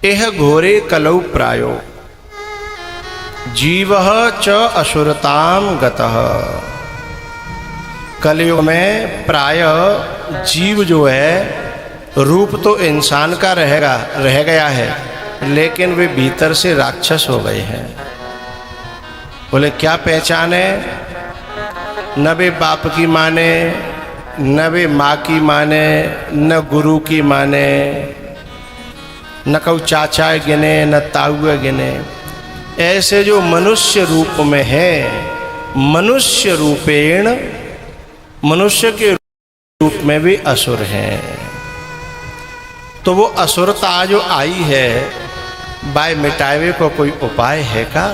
एह घोरे कलौ प्रायो जीवः च असुरताम गतः। कलयुग में प्राय जीव जो है रूप तो इंसान का रह गया है, लेकिन वे भीतर से राक्षस हो गए हैं। बोले क्या पहचान है? न वे बाप की माने, न वे माँ की माने, न गुरु की माने, न कौ चाचा गिने, न ताऊ गिने। ऐसे जो मनुष्य रूप में है, मनुष्य रूपेण, मनुष्य के रूप में भी असुर हैं। तो वो असुरता जो आई है, बाय मिटावे को कोई उपाय है का?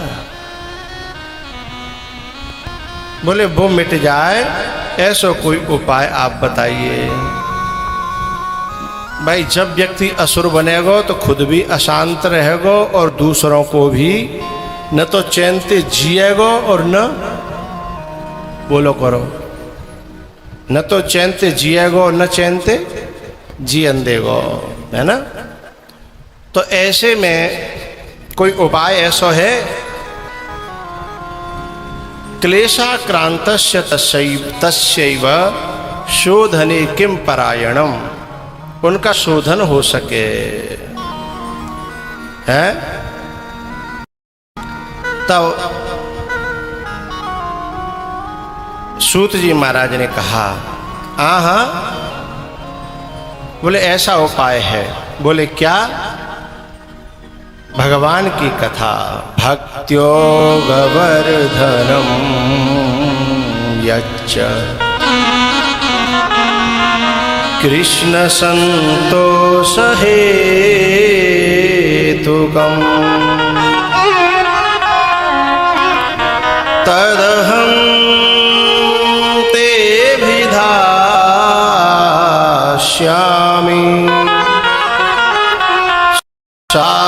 बोले वो मिट जाए ऐसा कोई उपाय आप बताइए। भाई जब व्यक्ति असुर बनेगा तो खुद भी अशांत रहेगा और दूसरों को भी न तो चैन से जिएगा और न बोलो करो, न तो चैन से जिएगा और न चैन से जियन देगा, है ना। तो ऐसे में कोई उपाय ऐसा है, क्लेशाक्रांतस्य तस्यैव शोधने किम परायणम, उनका शोधन हो सके है। तब सूत जी महाराज ने कहा हाँ, बोले ऐसा उपाय है। बोले क्या? भगवान की कथा, भक्त्यो गवर्धनम यच्च कृष्ण संतोष हेतुकम् तदहं ते विधास्यामि सावधानतया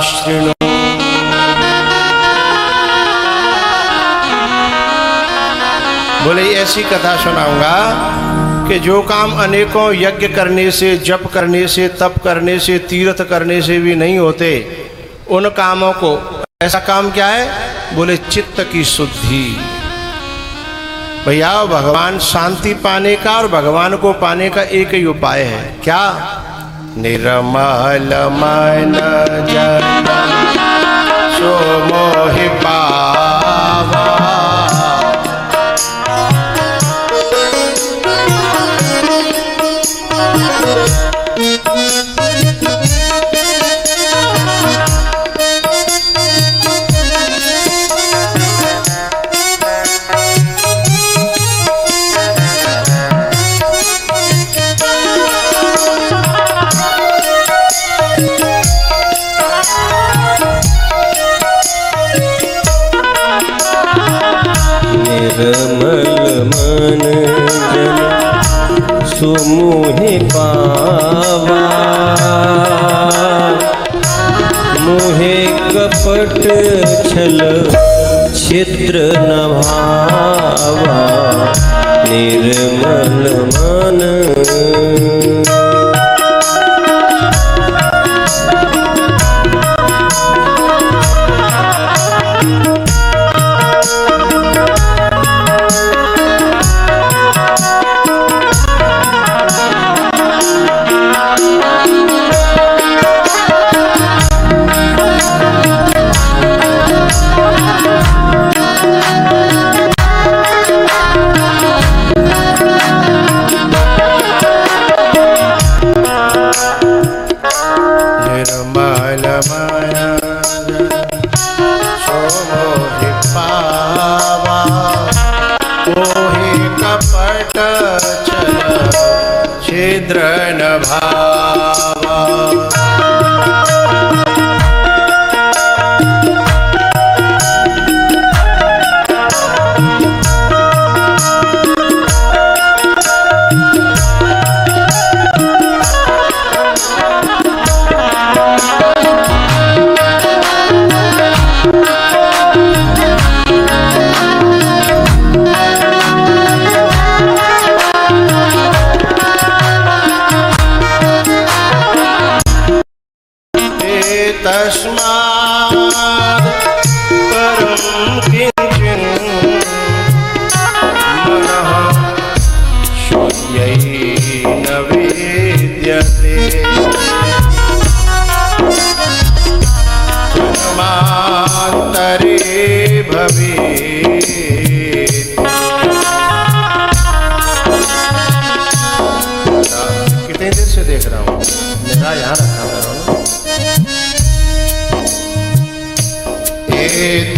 शृणु। बोले ऐसी कथा सुनाऊंगा कि जो काम अनेकों यज्ञ करने से, जप करने से, तप करने से, तीर्थ करने से भी नहीं होते, उन कामों को, ऐसा काम क्या है? बोले चित्त की शुद्धि। भैया भगवान शांति पाने का और भगवान को पाने का एक ही उपाय है, क्या? निर्मल मन जन सो मोहि पावा। निर्मल मन जन सो मोहि पावा। मोहे कपट छल छिद्र न भावा। निर्मल मन छिद्र न भावा। तस्माद् परं किंचिन् मनः शून्यै न विद्यते जन्मान्तरे भवेत्। कितने देर से देख रहा हूँ, मेरा यहाँ रखा हुआ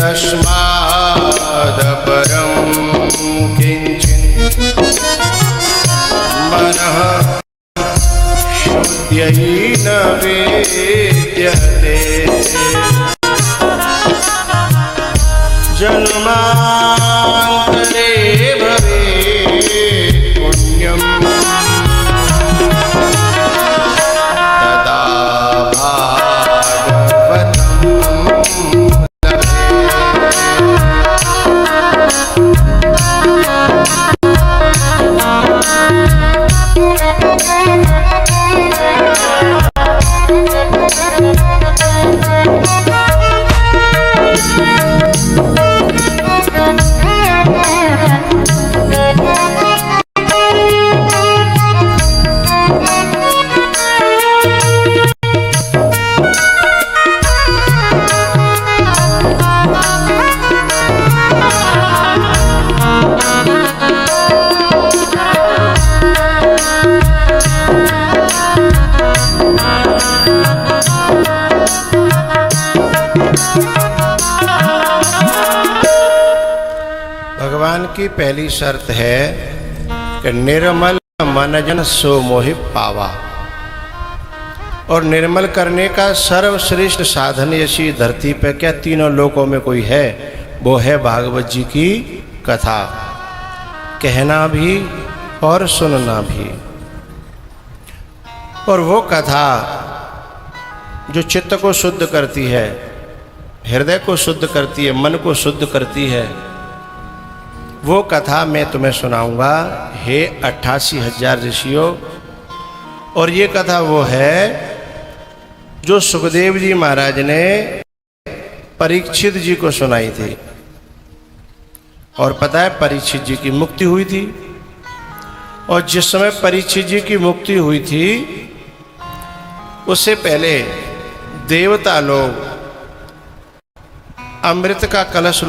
तस्माद् परं किंचित् मनः शून्यै न विद्यते जन्मान्तरे भवेत् पुण्यम् तदा भागवतम् भगवान की पहली शर्त है कि निर्मल मनजन सो मोहि पावा। और निर्मल करने का सर्वश्रेष्ठ साधन यशी धरती पे क्या तीनों लोकों में कोई है, वो है भागवत जी की कथा, कहना भी और सुनना भी। और वो कथा जो चित्त को शुद्ध करती है, हृदय को शुद्ध करती है, मन को शुद्ध करती है, वो कथा मैं तुम्हें सुनाऊंगा हे 88,000 ऋषियों। और ये कथा वो है जो सुखदेव जी महाराज ने परीक्षित जी को सुनाई थी। और पता है परीक्षित जी की मुक्ति हुई थी। और जिस समय परीक्षित जी की मुक्ति हुई थी उससे पहले देवता लोग अमृत का कलश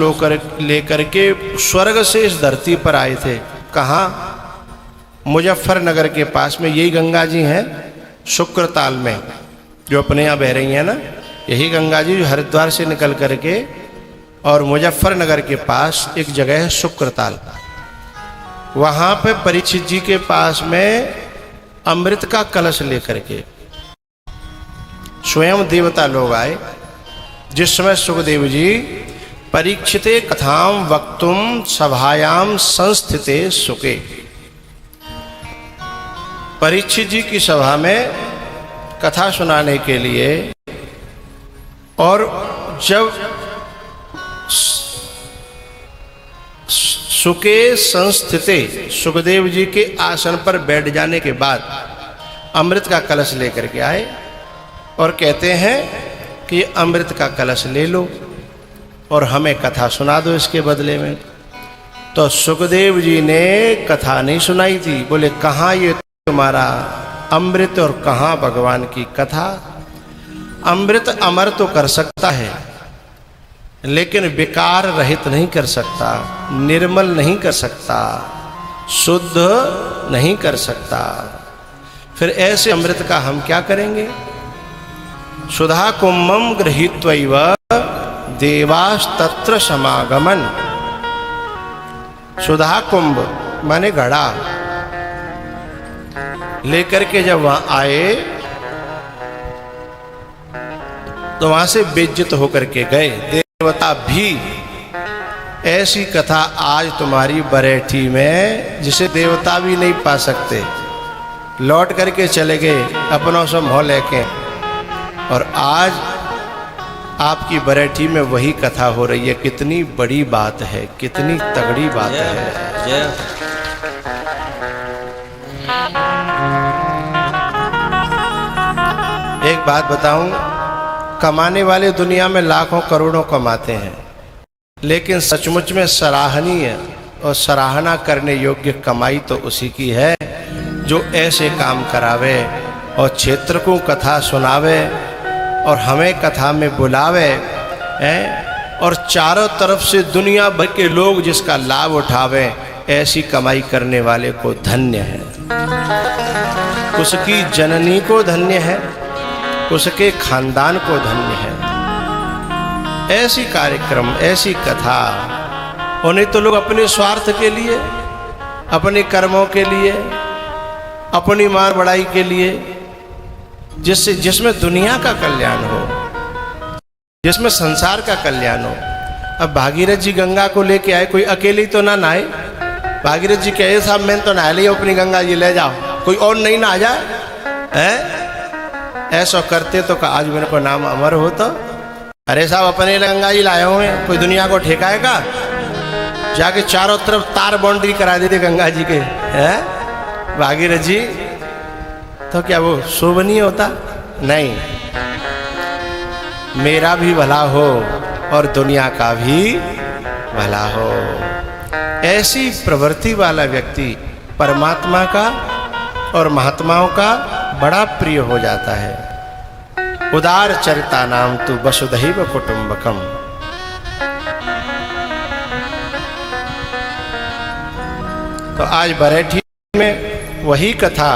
लेकर के स्वर्ग से इस धरती पर आए थे। कहाँ? मुजफ्फरनगर के पास में, यही गंगा जी हैं शुक्रताल में जो अपने यहाँ बह रही हैं ना, यही गंगा जी जो हरिद्वार से निकल करके और मुजफ्फरनगर के पास एक जगह है शुक्रताल, वहाँ पे परीक्षित जी के पास में अमृत का कलश लेकर के स्वयं देवता लोग आए। जिस समय सुखदेव जी परीक्षिते कथाम वक्तुम सभायाम संस्थिते सुके, परीक्षित जी की सभा में कथा सुनाने के लिए, और जब सुके संस्थिते सुखदेव जी के आसन पर बैठ जाने के बाद अमृत का कलश लेकर के आए और कहते हैं कि अमृत का कलश ले लो और हमें कथा सुना दो इसके बदले में। तो सुखदेव जी ने कथा नहीं सुनाई थी, बोले कहाँ ये तुम्हारा अमृत और कहाँ भगवान की कथा। अमृत अमर तो कर सकता है लेकिन विकार रहित नहीं कर सकता, निर्मल नहीं कर सकता, शुद्ध नहीं कर सकता। फिर ऐसे अमृत का हम क्या करेंगे? सुधा कुंभम गृहीत्वैव देवास्तत्र समागमन। सुधा कुंभ माने घड़ा लेकर के जब वहां आए तो वहां से बेइज्जत होकर के गए देवता भी। ऐसी कथा आज तुम्हारी बरेठी में जिसे देवता भी नहीं पा सकते, लौट करके चले गए अपनों से मोह लेके, और आज आपकी बरेठी में वही कथा हो रही है। कितनी बड़ी बात है, कितनी तगड़ी बात है। एक बात बताऊं, कमाने वाले दुनिया में लाखों करोड़ों कमाते हैं, लेकिन सचमुच में सराहनीय और सराहना करने योग्य कमाई तो उसी की है जो ऐसे काम करावे और क्षेत्र को कथा सुनावे और हमें कथा में बुलावे हैं, और चारों तरफ से दुनिया भर के लोग जिसका लाभ उठावे। ऐसी कमाई करने वाले को धन्य है, उसकी जननी को धन्य है, उसके खानदान को धन्य है। ऐसी कार्यक्रम, ऐसी कथा, उन्हें तो लोग अपने स्वार्थ के लिए, अपने कर्मों के लिए, अपनी मार बढ़ाई के लिए, जिसमें दुनिया का कल्याण हो, जिसमें संसार का कल्याण हो। अब भागीरथ जी गंगा को लेके आए, कोई अकेले तो ना नहाए। भागीरथ जी कहे साहब मैं तो नहा ली अपनी गंगा जी ले जाओ, कोई और नहीं नहा जाए हैं? ऐसा करते तो आज मेरे को नाम अमर हो। तो अरे साहब अपने गंगा जी लाए हुए, कोई दुनिया को ठेकाएगा? जाके चारों तरफ तार बाउंड्री करा देते गंगा जी के हैं भागीरथ जी, तो क्या वो शोभनीय होता? नहीं, मेरा भी भला हो और दुनिया का भी भला हो। ऐसी प्रवृत्ति वाला व्यक्ति परमात्मा का और महात्माओं का बड़ा प्रिय हो जाता है। उदार चरिता नाम तु वसुधैव कुटुंबकम। तो आज बरेठी में वही कथा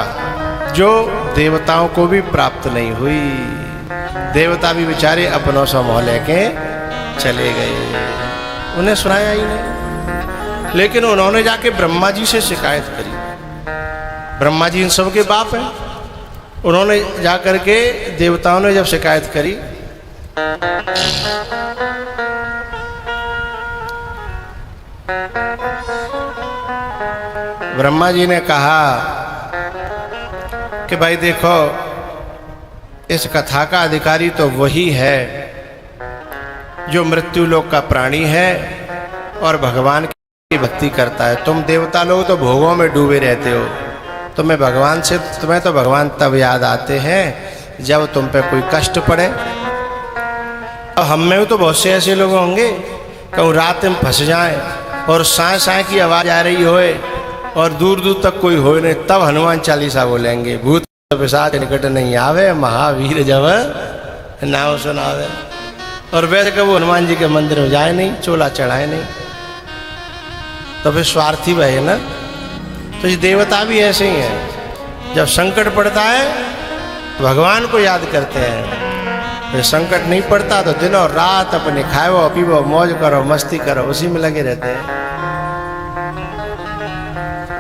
जो देवताओं को भी प्राप्त नहीं हुई। देवता भी बेचारे अपनों से मोह लेके चले गए, उन्हें सुनाया ही नहीं। लेकिन उन्होंने जाके ब्रह्मा जी से शिकायत करी। ब्रह्मा जी इन सब के बाप हैं। उन्होंने जाकर के देवताओं ने जब शिकायत करी, ब्रह्मा जी ने कहा कि भाई देखो, इस कथा का अधिकारी तो वही है जो मृत्यु लोक का प्राणी है और भगवान की भक्ति करता है। तुम देवता लोग तो भोगों में डूबे रहते हो। तुम्हें तो भगवान तब याद आते हैं जब तुम पे कोई कष्ट पड़े। और हम में तो बहुत से ऐसे लोग होंगे कहूँ रात में फंस जाएं और साए साए की आवाज़ आ रही होए और दूर दूर तक कोई हो नहीं, तब हनुमान चालीसा बोलेंगे, भूत पिशाच निकट नहीं आवे, महावीर जब नाम सुनावे। और वैसे कब हनुमान जी के मंदिर में जाए नहीं, चोला चढ़ाए नहीं, तो फिर स्वार्थी वह ना। तो ये देवता भी ऐसे ही हैं, जब संकट पड़ता है भगवान को याद करते हैं, फिर संकट नहीं पड़ता तो दिन और रात अपने खाओ पीवो मौज करो मस्ती करो उसी में लगे रहते हैं।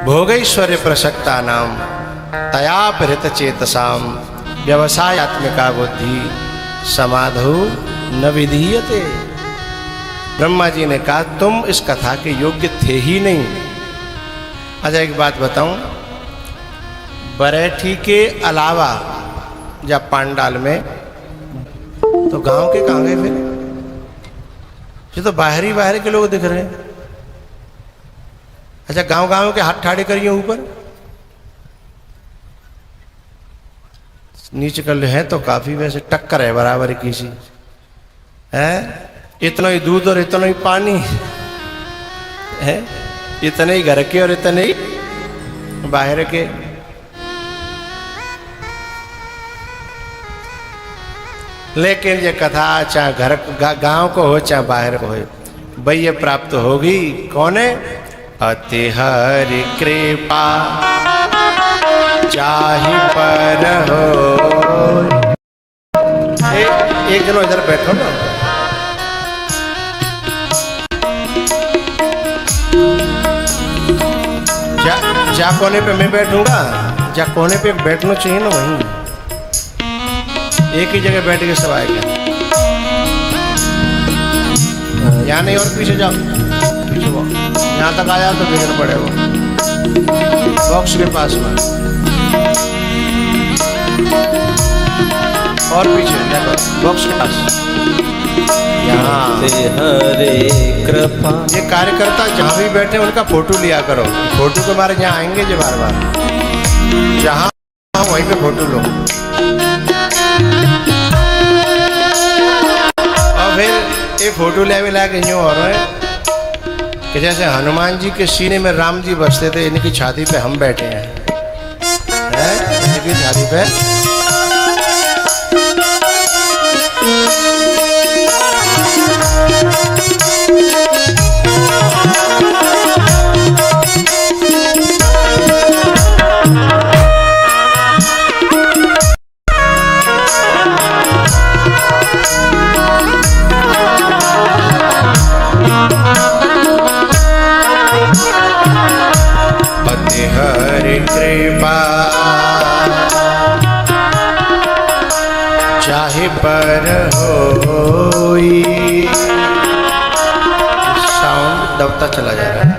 भोगैश्वर्य प्रसक्ता नाम तया परित चेतसाम व्यवसायत्मिका बुद्धि समाधो न विधीयते। ब्रह्मा जी ने कहा तुम इस कथा के योग्य थे ही नहीं। अच्छा एक बात बताऊं, बरेठी के अलावा जब पांडाल में तो गांव के कहाँ गए? फिर ये तो बाहर के लोग दिख रहे हैं। अच्छा गांव के हाथ ठाड़े करिए ऊपर, नीचे कर ले, है तो काफी वैसे टक्कर है बराबर की सी है। इतना ही दूध और इतना ही पानी है, इतने ही घर के और इतने ही बाहर के। लेकिन ये कथा चाहे घर गांव को हो चाहे बाहर को हो, भाई ये प्राप्त होगी। कौन है? अति हरि कृपा चाहि पर हो। एक जनो इधर बैठो ना, जा कोने पे मैं बैठूंगा, जा कोने पे बैठना चाहिए ना, वहीं एक ही जगह बैठ के सब आएगा। यहाँ नहीं और पीछे जाओ, पीछे वो यहाँ तक आ जाओ तो बिगड़ पड़े वो बॉक्स के पास में, और पीछे बॉक्स के पास। यहाँ हरे कृपा। ये कार्यकर्ता जहाँ भी बैठे उनका फोटो लिया करो, फोटो के बारे जहाँ आएंगे जो बार बार जहाँ वहीं पे फोटो लो। ये फोटो ले ला के यूँ और है कि जैसे हनुमान जी के सीने में राम जी बसते थे, इनकी छाती पे हम बैठे हैं, इनकी छाती पे। हरि कृपा चाहे पर होई। साउंड दबता चला जा रहा है।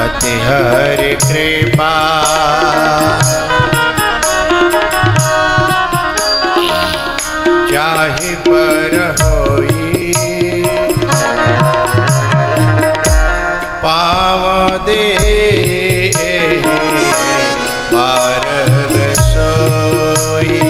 अति हरि कृपा चाहे पर होई। पाव दे भारत सोई।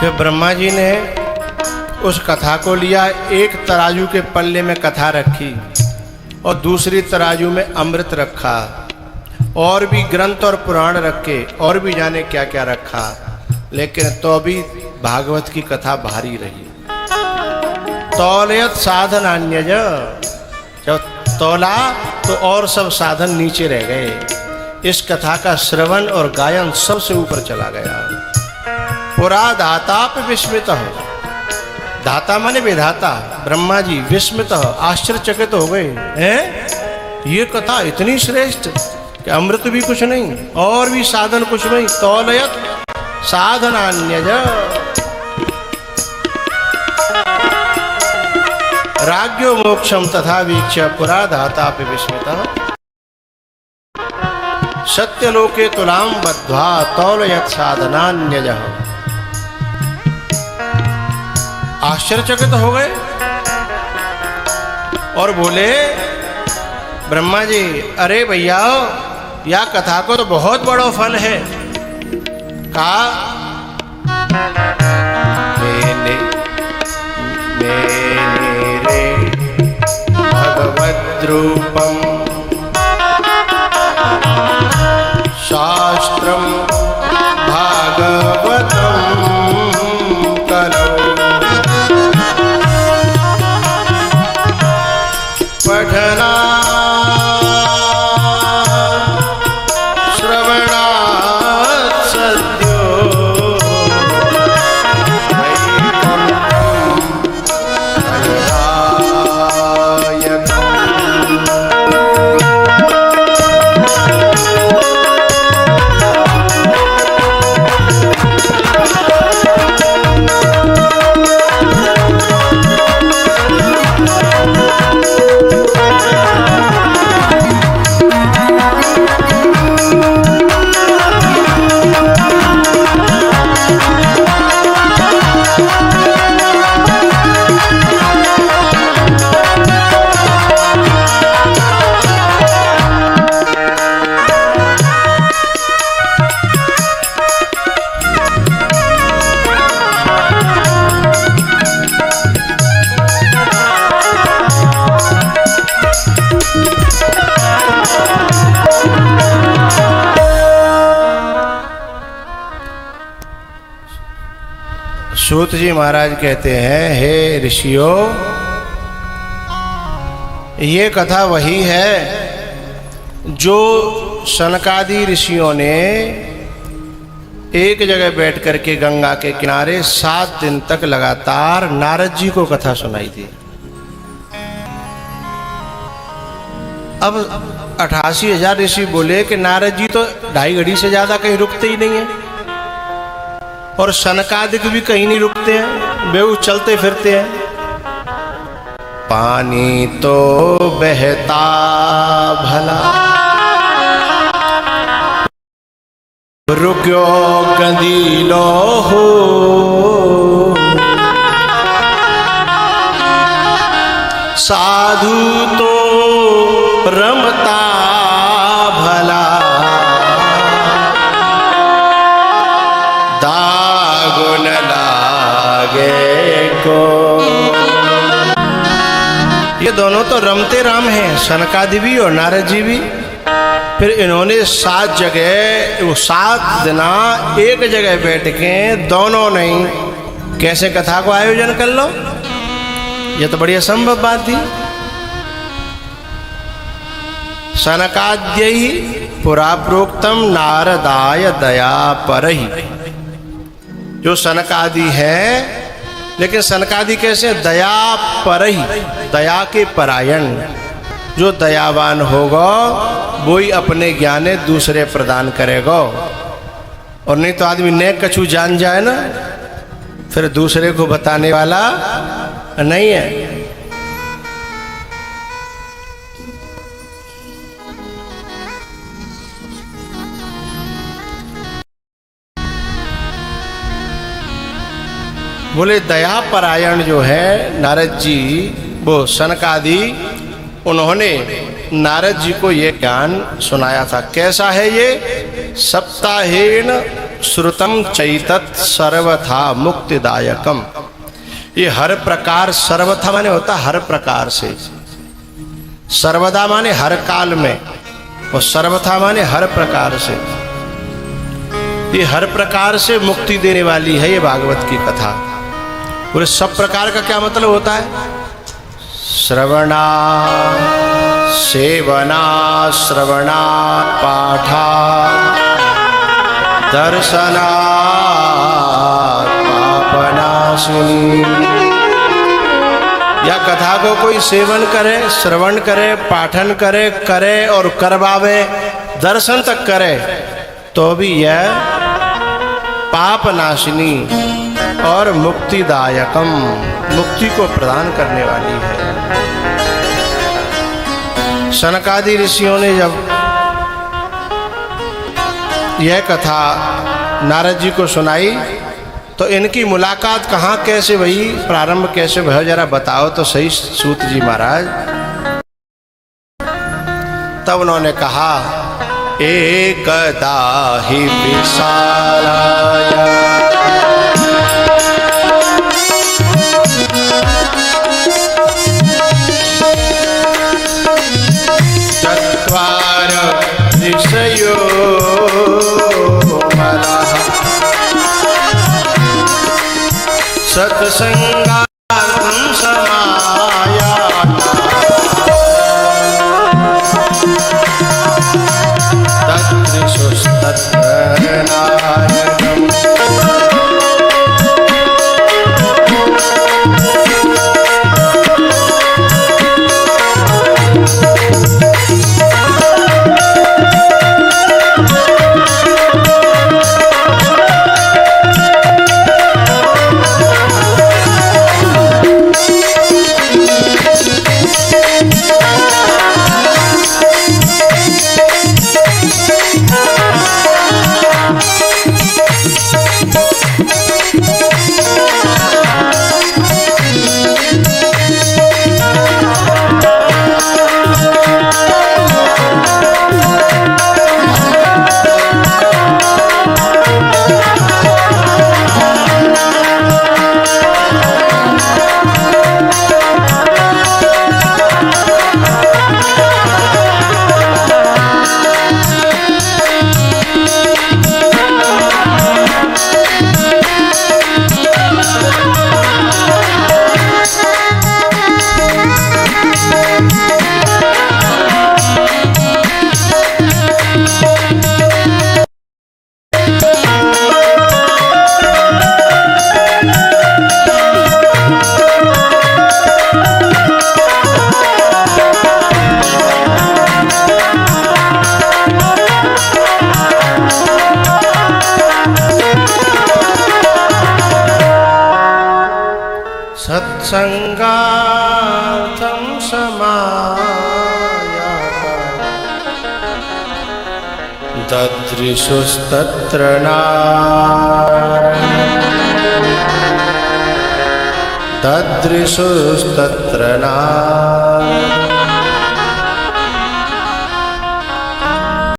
फिर ब्रह्मा जी ने उस कथा को लिया, एक तराजू के पल्ले में कथा रखी और दूसरी तराजू में अमृत रखा, और भी ग्रंथ और पुराण रखे, और भी जाने क्या क्या रखा, लेकिन तो भी भागवत की कथा भारी रही। तौलयत साधन अन्यज, जब तौला तो और सब साधन नीचे रह गए। इस कथा का श्रवण और गायन सबसे ऊपर चला गया। पुरा दाताप विस्मित हो, दाता माने विधाता ब्रह्मा जी विस्मित हो, आश्चर्यचकित हो गए हैं, ये कथा इतनी श्रेष्ठ कि अमृत भी कुछ नहीं और भी साधन कुछ नहीं। तौलयत साधनान्यज राज्ञो मोक्षम तथा वीक्ष पुरा दाताप विस्मित। सत्यलोके तुलाम बद्ध्वा तौलयत साधनान्यज। आश्चर्यचकित हो गए और बोले ब्रह्मा जी, अरे भैया या कथा को तो बहुत बड़ा फल है। कहा मैंने रे भगवद रूपम शास्त्रम भागवतम करो पठना श्रवणात् सद्यो सूत जी महाराज कहते हैं, हे ऋषियों, ये कथा वही है जो सनकादि ऋषियों ने एक जगह बैठ करके गंगा के किनारे 7 दिन तक लगातार नारद जी को कथा सुनाई दी। अब 88,000 ऋषि बोले कि नारद जी तो 2.5 घड़ी से ज्यादा कहीं रुकते ही नहीं है, और सनकादिक भी कहीं नहीं रुकते हैं, बेऊ चलते फिरते हैं। पानी तो बहता भला रुक्यो गंदीलो हो, साधु तो रमता भला दागो न लागे को। ये दोनों तो रमते राम हैं, सनकादि भी और नारद जी भी। फिर इन्होंने 7 जगह, वो 7 दिना एक जगह बैठ के दोनों नहीं कैसे कथा को आयोजन कर लो, ये तो बड़ी असंभव बात थी। सनकाद्य ही पुरा प्रोक्तम नारदाय दया परहि, जो सनकादि है, लेकिन सनकादि कैसे? दया परहि, दया के परायण। जो दयावान होगा वो ही अपने ज्ञाने दूसरे प्रदान करेगा, और नहीं तो आदमी ने कछु जान जाए ना, फिर दूसरे को बताने वाला नहीं है। बोले दया परायण जो है नारद जी, वो सनकादि, उन्होंने नारद जी को ये ज्ञान सुनाया था। कैसा है ये? सप्ताहेन श्रुतम चैतत सर्वथा मुक्तिदायकम। ये हर प्रकार, सर्वथा माने होता हर प्रकार से, सर्वदा माने हर काल में, और सर्वथा माने हर प्रकार से। ये हर प्रकार से मुक्ति देने वाली है ये भागवत की कथा। पूरे सब प्रकार का क्या मतलब होता है? श्रवणा सेवना, श्रवणा पाठा, दर्शना पापनाशुनी। या कथा को कोई सेवन करे, श्रवण करे, पाठन करे और करवावे, दर्शन तक करे, तो भी यह पापनाशिनी और मुक्तिदायकम, मुक्ति को प्रदान करने वाली है। सनकादि ऋषियों ने जब यह कथा नारद जी को सुनाई, तो इनकी मुलाकात कहाँ कैसे हुई, प्रारंभ कैसे हुआ, जरा बताओ तो सही सूत जी महाराज। तब उन्होंने कहा, एकदा ही विशालाया चत्वार ऋषयो मलः सत्संगार्थं समायाता तत्रिषुस्तत्र नायकम्। संगार्थं समायाता ददृशुस्तत्र नारदं